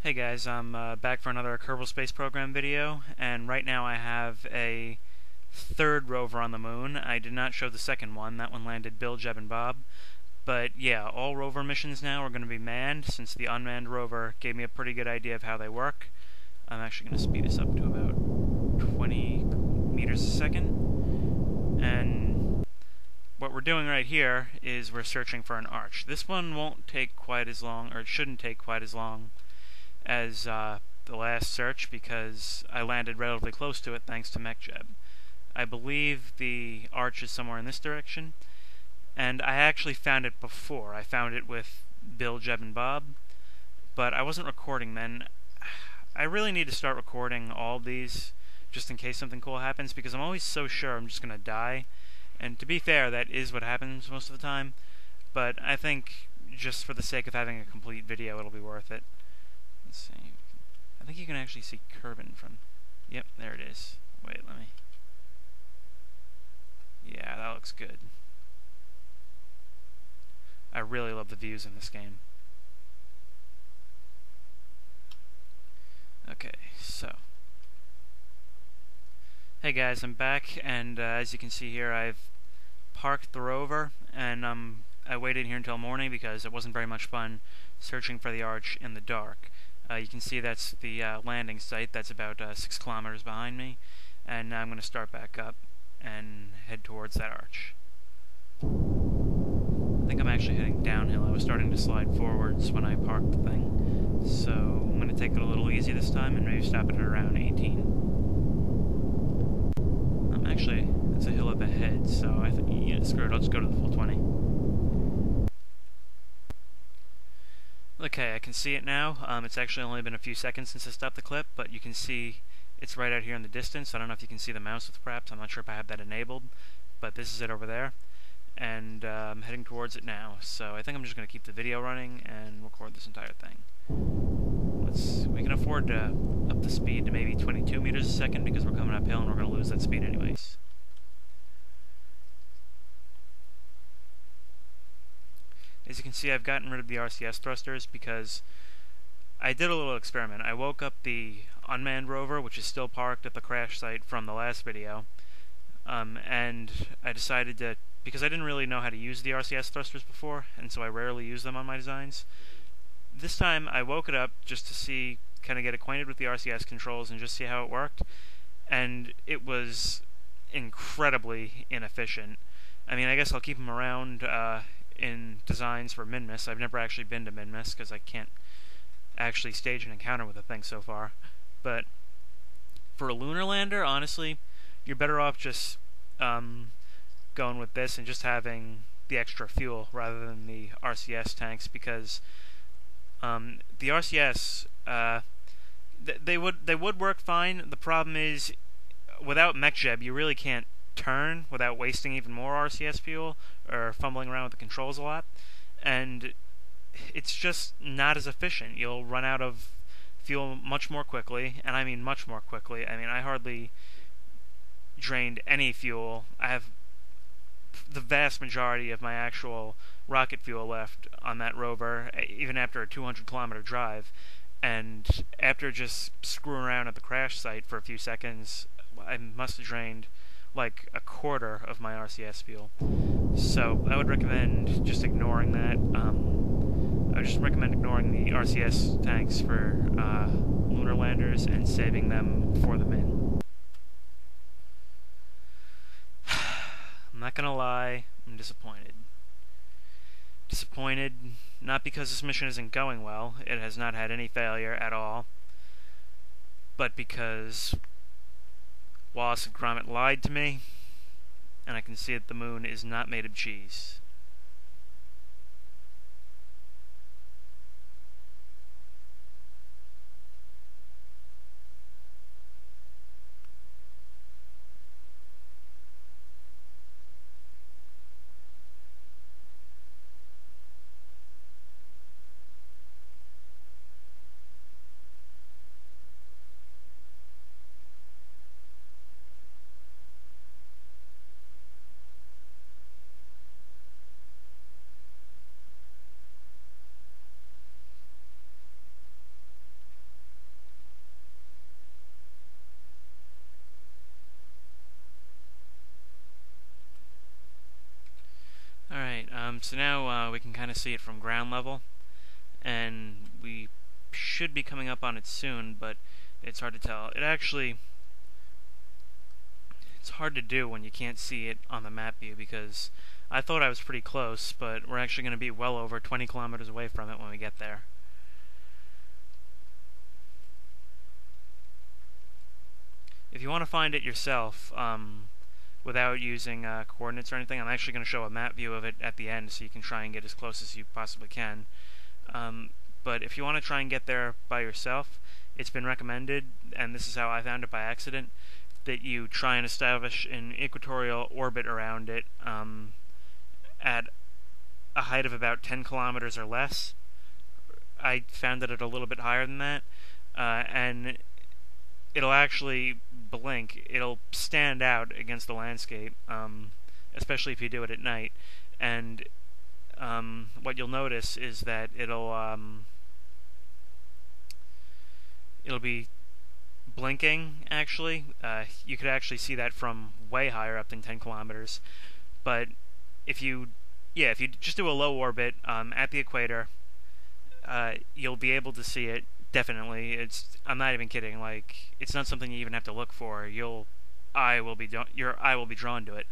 Hey guys, I'm back for another Kerbal Space Program video, and right now I have a third rover on the moon. I did not show the second one. That one landed Bill, Jeb, and Bob. But yeah, all rover missions now are going to be manned, since the unmanned rover gave me a pretty good idea of how they work. I'm actually going to speed this up to about 20 meters a second. And what we're doing right here is we're searching for an arch. This one won't take quite as long, or it shouldn't take quite as long as the last search, because I landed relatively close to it thanks to MechJeb. I believe the arch is somewhere in this direction, and I actually found it before. I found it with Bill, Jeb, and Bob, but I wasn't recording then. I really need to start recording all of these just in case something cool happens, because I'm always so sure I'm just going to die. And to be fair, that is what happens most of the time, but I think just for the sake of having a complete video, it'll be worth it. Let's see. I think you can actually see Kerbin from... Yep, there it is. Wait, let me... Yeah, that looks good. I really love the views in this game. Okay, so... Hey guys, I'm back, and as you can see here, I've parked the rover, and I waited here until morning because it wasn't very much fun searching for the arch in the dark. You can see that's the landing site. That's about 6 kilometers behind me, and now I'm going to start back up and head towards that arch. I think I'm actually heading downhill. I was starting to slide forwards when I parked the thing, so I'm going to take it a little easy this time and maybe stop it at around 18. Actually, it's a hill up ahead, so I think, yeah, screw it, I'll just go to the full 20. Okay, I can see it now. It's actually only been a few seconds since I stopped the clip, but you can see it's right out here in the distance. I don't know if you can see the mouse with perhaps. I'm not sure if I have that enabled, but this is it over there. And I'm heading towards it now, so I think I'm just going to keep the video running and record this entire thing. We can afford to up the speed to maybe 22 meters a second because we're coming uphill and we're going to lose that speed anyways. As you can see, I've gotten rid of the RCS thrusters because I did a little experiment. I woke up the unmanned rover, which is still parked at the crash site from the last video, and I decided to, because I didn't really know how to use the RCS thrusters before, and so I rarely use them on my designs. This time I woke it up just to see, kind of get acquainted with the RCS controls and just see how it worked, and it was incredibly inefficient. I mean, I guess I'll keep them around in designs for Minmus. I've never actually been to Minmus because I can't actually stage an encounter with the thing so far. But for a lunar lander, honestly, you're better off just going with this and just having the extra fuel rather than the RCS tanks, because the RCS they would work fine. The problem is, without MechJeb, you really can't turn without wasting even more RCS fuel or fumbling around with the controls a lot, and it's just not as efficient. You'll run out of fuel much more quickly, and I mean much more quickly. I mean, I hardly drained any fuel. I have the vast majority of my actual rocket fuel left on that rover, even after a 200-kilometer drive, and after just screwing around at the crash site for a few seconds, I must have drained like a quarter of my RCS fuel. So I would recommend just ignoring that. I would just recommend ignoring the RCS tanks for lunar landers and saving them for the Min. I'm not gonna lie, I'm disappointed. Disappointed, not because this mission isn't going well, it has not had any failure at all, but because Wallace and Gromit lied to me, and I can see that the moon is not made of cheese. So now we can kind of see it from ground level, and we should be coming up on it soon, but it's hard to tell. It's hard to do when you can't see it on the map view, because I thought I was pretty close, but we're actually going to be well over 20 kilometers away from it when we get there. If you want to find it yourself, without using coordinates or anything, I'm actually going to show a map view of it at the end, so you can try and get as close as you possibly can. But if you want to try and get there by yourself, it's been recommended, and this is how I found it by accident, that you try and establish an equatorial orbit around it at a height of about 10 kilometers or less. I found it at a little bit higher than that, and it'll actually blink. It'll stand out against the landscape, especially if you do it at night. And what you'll notice is that it'll be blinking, actually. You could actually see that from way higher up than 10 kilometers. But if you just do a low orbit at the equator, you'll be able to see it. Definitely, I'm not even kidding. Like, it's not something you even have to look for. Your eye will be drawn to it.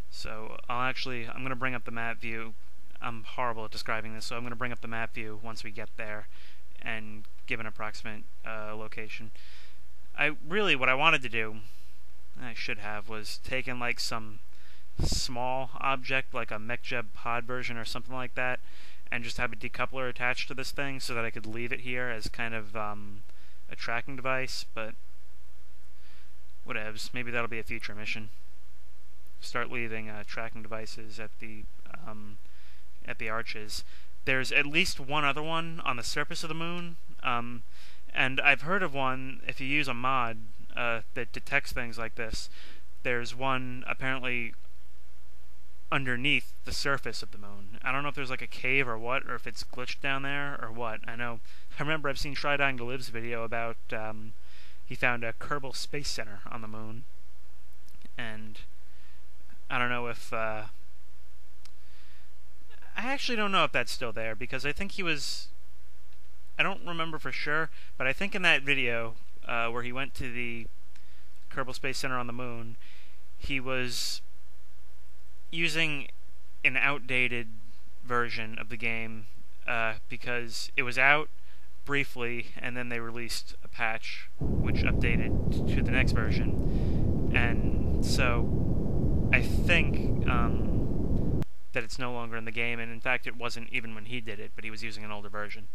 So I'm going to bring up the map view. I'm horrible at describing this, so I'm going to bring up the map view once we get there and give an approximate location. What I wanted to do, I should have, was taken like some small object, like a MechJeb pod version or something like that, and just have a decoupler attached to this thing so that I could leave it here as kind of a tracking device, but whatevs. Maybe that'll be a future mission. Start leaving tracking devices at the arches. There's at least one other one on the surface of the moon, and I've heard of one, if you use a mod that detects things like this. There's one apparently underneath the surface of the moon. I don't know if there's like a cave or what, or if it's glitched down there or what. I remember I've seen Try Dying to Live's video about he found a Kerbal Space Center on the moon, and I don't know if I actually don't know if that's still there, because I think I don't remember for sure, but I think in that video where he went to the Kerbal Space Center on the moon, he was using an outdated version of the game because it was out briefly, and then they released a patch which updated to the next version, and so I think that it's no longer in the game, and in fact it wasn't even when he did it, but he was using an older version.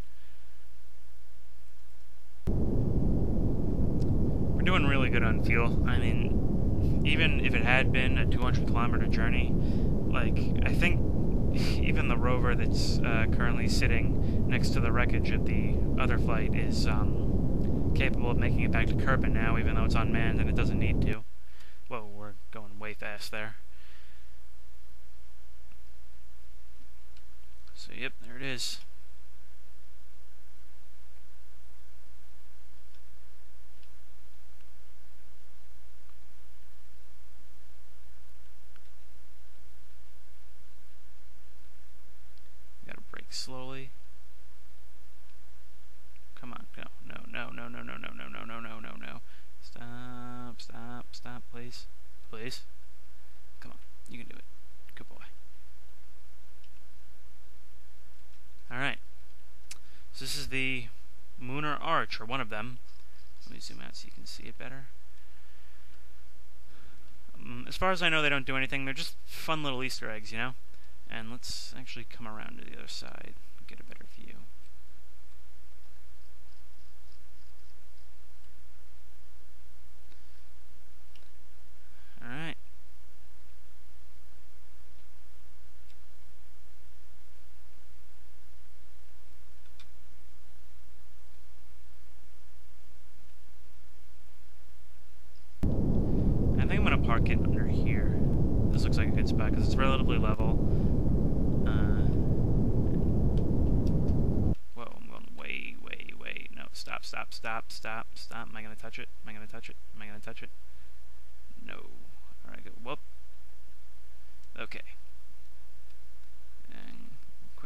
We're doing really good on fuel. I mean, even if it had been a 200-kilometer journey, like, I think even the rover that's currently sitting next to the wreckage of the other flight is capable of making it back to Kerbin now, even though it's unmanned and it doesn't need to. Whoa, we're going way fast there. So, yep, there it is. Gotta brake slowly. Come on, no, no, no, no, no, no, no, no, no, no, no, no, no. Stop, stop, stop, please. Please. Come on, you can do it. Good boy. Alright. So this is the Munar Arch, or one of them. Let me zoom out so you can see it better. As far as I know, they don't do anything. They're just fun little Easter eggs, you know? And let's actually come around to the other side and get a better view. Alright. I think I'm going to park it under here. This looks like a good spot because it's relatively level. Whoa, I'm going way, way, way. No, stop, stop, stop, stop, stop. Am I going to touch it? Am I going to touch it? Am I going to touch it? No. Alright, go. Whoop. Okay.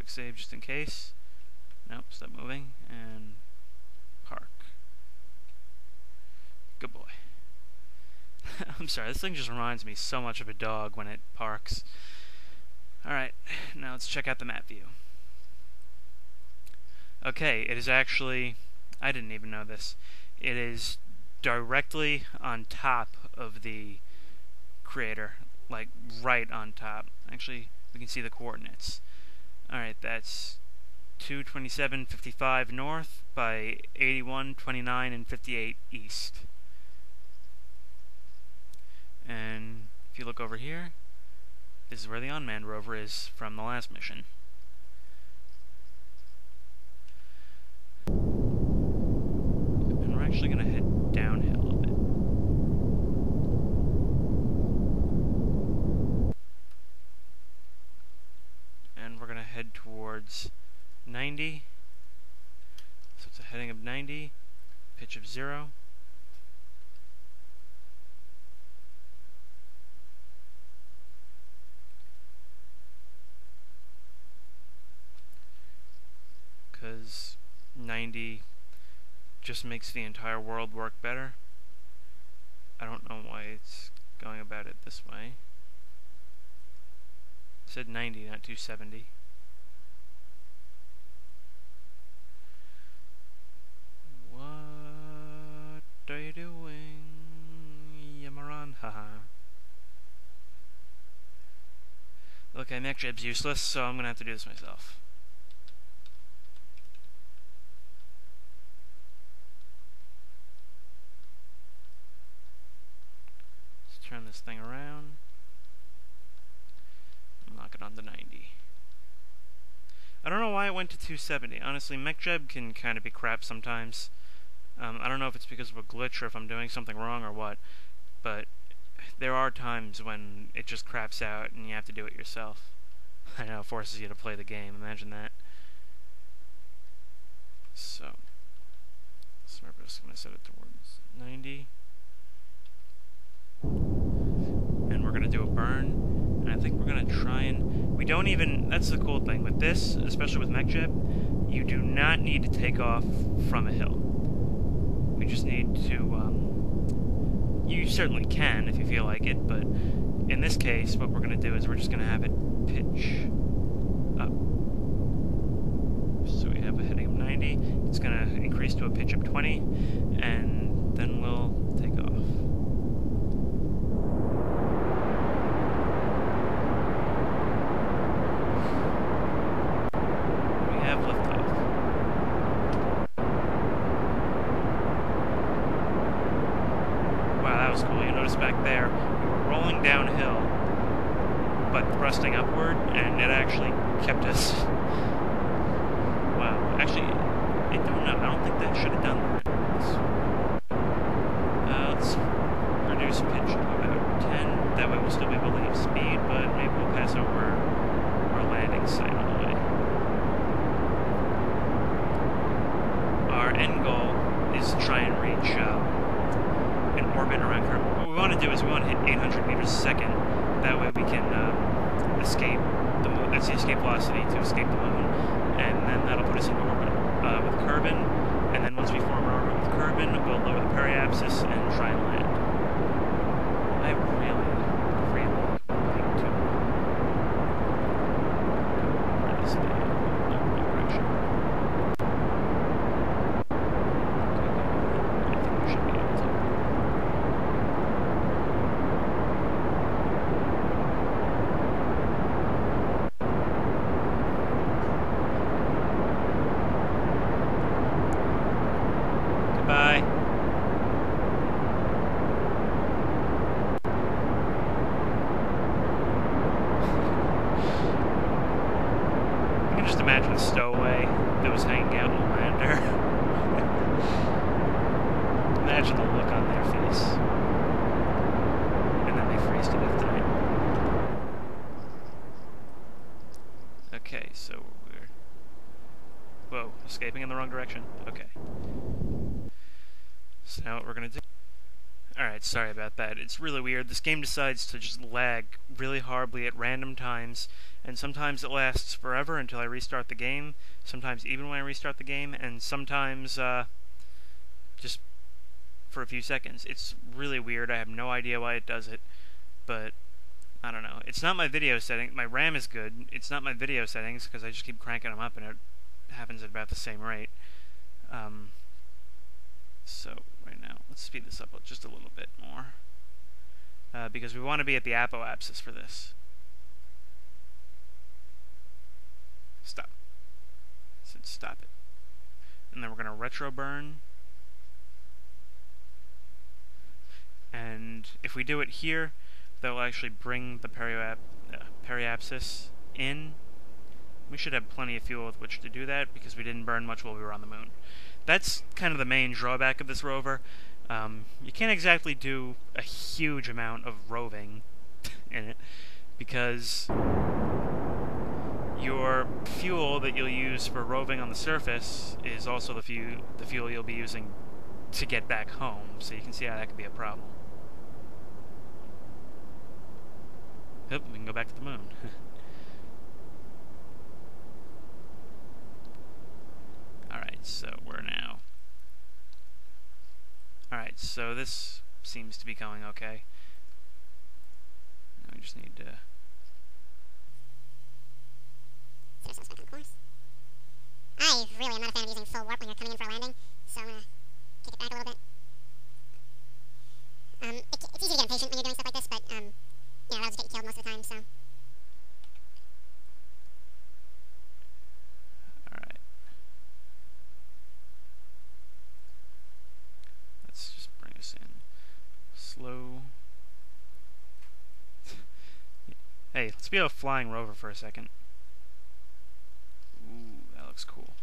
Quick save just in case. Nope, stop moving, and park. Good boy. I'm sorry, this thing just reminds me so much of a dog when it parks. Alright, now let's check out the map view. Okay, it is actually... I didn't even know this. It is directly on top of the crater. Like, right on top. Actually, we can see the coordinates. Alright, that's 227.55 north by 81.29 and 58 east. And if you look over here, this is where the unmanned rover is from the last mission. And we're actually going to head downhill a bit. And we're going to head towards 90. So it's a heading of 90, pitch of 0. Because 90 just makes the entire world work better. I don't know why it's going about it this way. It said 90, not 270. What are you doing, Yamaran? Haha. Okay, MechJeb's useless, so I'm gonna have to do this myself. Turn this thing around. Knock it on to 90. I don't know why it went to 270. Honestly, MechJeb can kind of be crap sometimes. I don't know if it's because of a glitch or if I'm doing something wrong or what, but there are times when it just craps out and you have to do it yourself. I know, it forces you to play the game. Imagine that. So we're just going to set it towards 90. And we're going to do a burn, and I think we're going to try and... We don't even... That's the cool thing. With this, especially with MechJeb, you do not need to take off from a hill. We just need to... you certainly can if you feel like it, but in this case, what we're going to do is we're just going to have it pitch up. So we have a heading of 90. It's going to increase to a pitch of 20, and then we'll take off. Back there, we were rolling downhill, but thrusting upward, and it actually kept us. Wow, actually, I don't know. I don't think that should have done that. Let's reduce pitch to about 10. That way we'll still be able to leave speed, but maybe we'll pass over our landing site on the way. Our end goal is to try and reach an orbit around Kerbin. What we want to do is we want to hit 800 meters a second. That way we can escape the moon. That's the escape velocity to escape the moon. And then that'll put us into orbit with Kerbin. And then once we form an orbit with Kerbin, we'll lower the periapsis and try and land. I really like to go this direction. I think we should be able to. Goodbye. I can just imagine a stowaway that was hanging out in the lander. Imagine the look on their face. And then they freeze to death tonight. Okay, so we're... Whoa, escaping in the wrong direction. Okay. So now what we're going to do... Alright. Alright, sorry about that. It's really weird. This game decides to just lag really horribly at random times, and sometimes it lasts forever until I restart the game, sometimes even when I restart the game, and sometimes, just for a few seconds. It's really weird. I have no idea why it does it, but I don't know. It's not my video setting. My RAM is good. It's not my video settings, because I just keep cranking them up, and it happens at about the same rate. So, right now, let's speed this up just a little bit more, because we want to be at the apoapsis for this. Stop. I said stop it. And then we're going to retro burn. And if we do it here, that will actually bring the periapsis in. We should have plenty of fuel with which to do that, because we didn't burn much while we were on the moon. That's kind of the main drawback of this rover. You can't exactly do a huge amount of roving in it, because your fuel that you'll use for roving on the surface is also the fuel you'll be using to get back home, so you can see how that could be a problem. Yep, we can go back to the moon. Alright, so we're now... Alright, so this seems to be going okay. Now we just need to... I really am not a fan of using full warp when you're coming in for a landing, so I'm gonna kick it back a little bit. It's easy to get impatient when you're doing stuff like this, but, yeah, routes get you killed most of the time, so... Alright. Let's just bring us in. Slow. Hey, let's be a flying rover for a second. Ooh, that looks cool.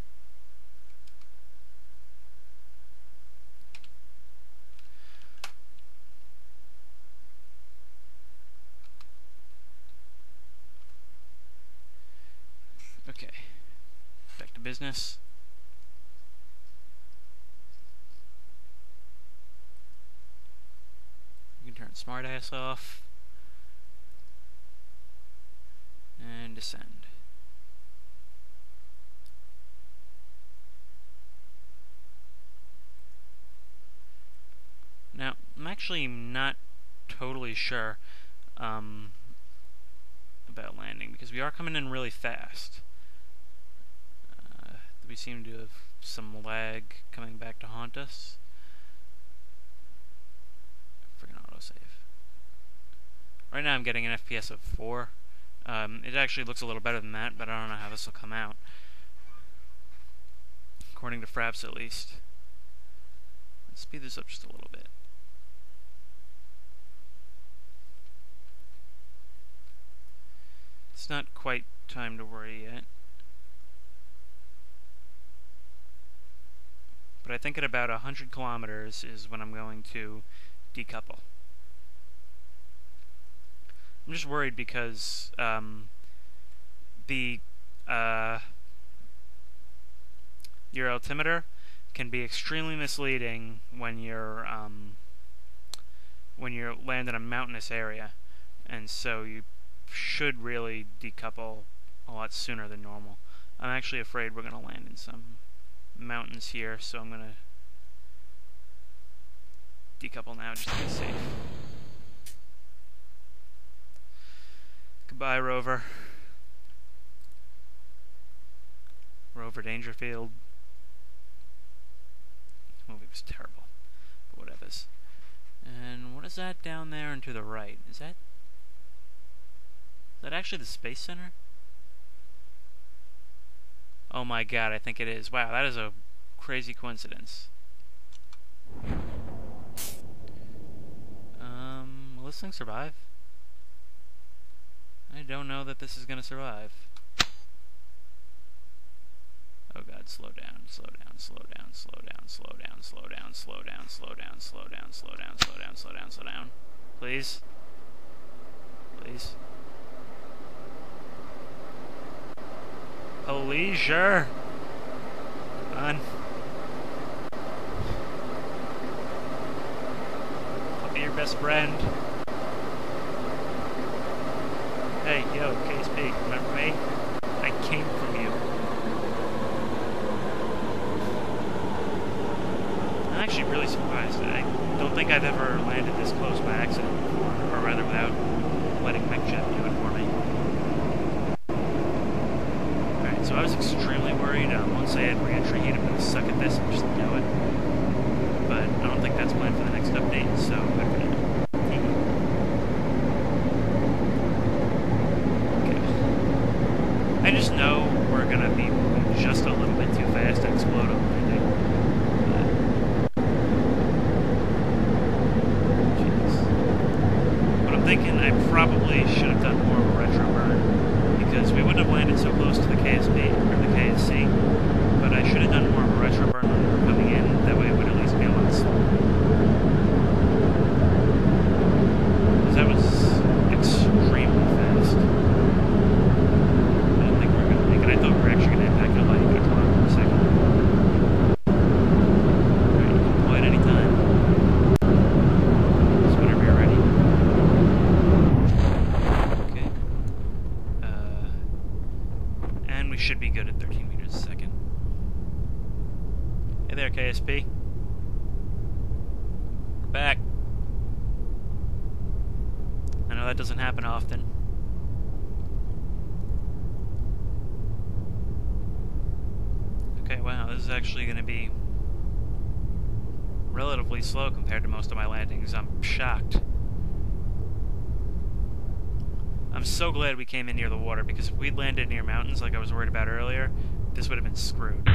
Okay, back to business. You can turn smartass off and descend. Now, I'm actually not totally sure about landing, because we are coming in really fast. We seem to have some lag coming back to haunt us. Friggin' autosave. Right now I'm getting an FPS of 4. It actually looks a little better than that, but I don't know how this will come out. According to Fraps, at least. Let's speed this up just a little bit. It's not quite time to worry yet. But I think at about 100 kilometers is when I'm going to decouple. I'm just worried because your altimeter can be extremely misleading when you're land in a mountainous area, and so you should really decouple a lot sooner than normal. I'm actually afraid we're going to land in some mountains here, so I'm gonna decouple now just to be safe. Goodbye, Rover. Rover Dangerfield. The movie was terrible, but whatevers. And what is that down there and to the right? Is that actually the Space Center? Oh my god, I think it is. Wow, that is a crazy coincidence. Will this thing survive? I don't know that this is gonna survive. Oh god, slow down, slow down, slow down, slow down, slow down, slow down, slow down, slow down, slow down, slow down, slow down, slow down, slow down. Please? Please? Leisure. Come on. Puppy, your best friend. Hey, yo, KSP, remember me? I came from you. I'm actually really surprised. I don't think I've ever landed this close by accident before, or rather without letting MechJet do it for me. Alright, so I was extremely worried. Once I had re-entry heat, I'm going to suck at this and just do it. But I don't think that's planned for the next update, so good for now. I just know we're gonna be moving just a little bit too fast to explode on landing. Jeez. But I'm thinking I probably should have done more of a retro burn, because we wouldn't have landed so close to the KSP, or the KSC, but I should have done more of a retro burn when we were coming in, that way it would at least be a lot slower. Because that was extremely fast. I thought we were actually going to impact a light for a second. Alright, you can deploy at any time. Just whenever you're ready. Okay. And we should be good at 13 meters a second. Hey there, KSP. We're back. I know that doesn't happen often. Okay, wow, this is actually going to be relatively slow compared to most of my landings. I'm shocked. I'm so glad we came in near the water, because if we'd landed near mountains like I was worried about earlier, this would have been screwed.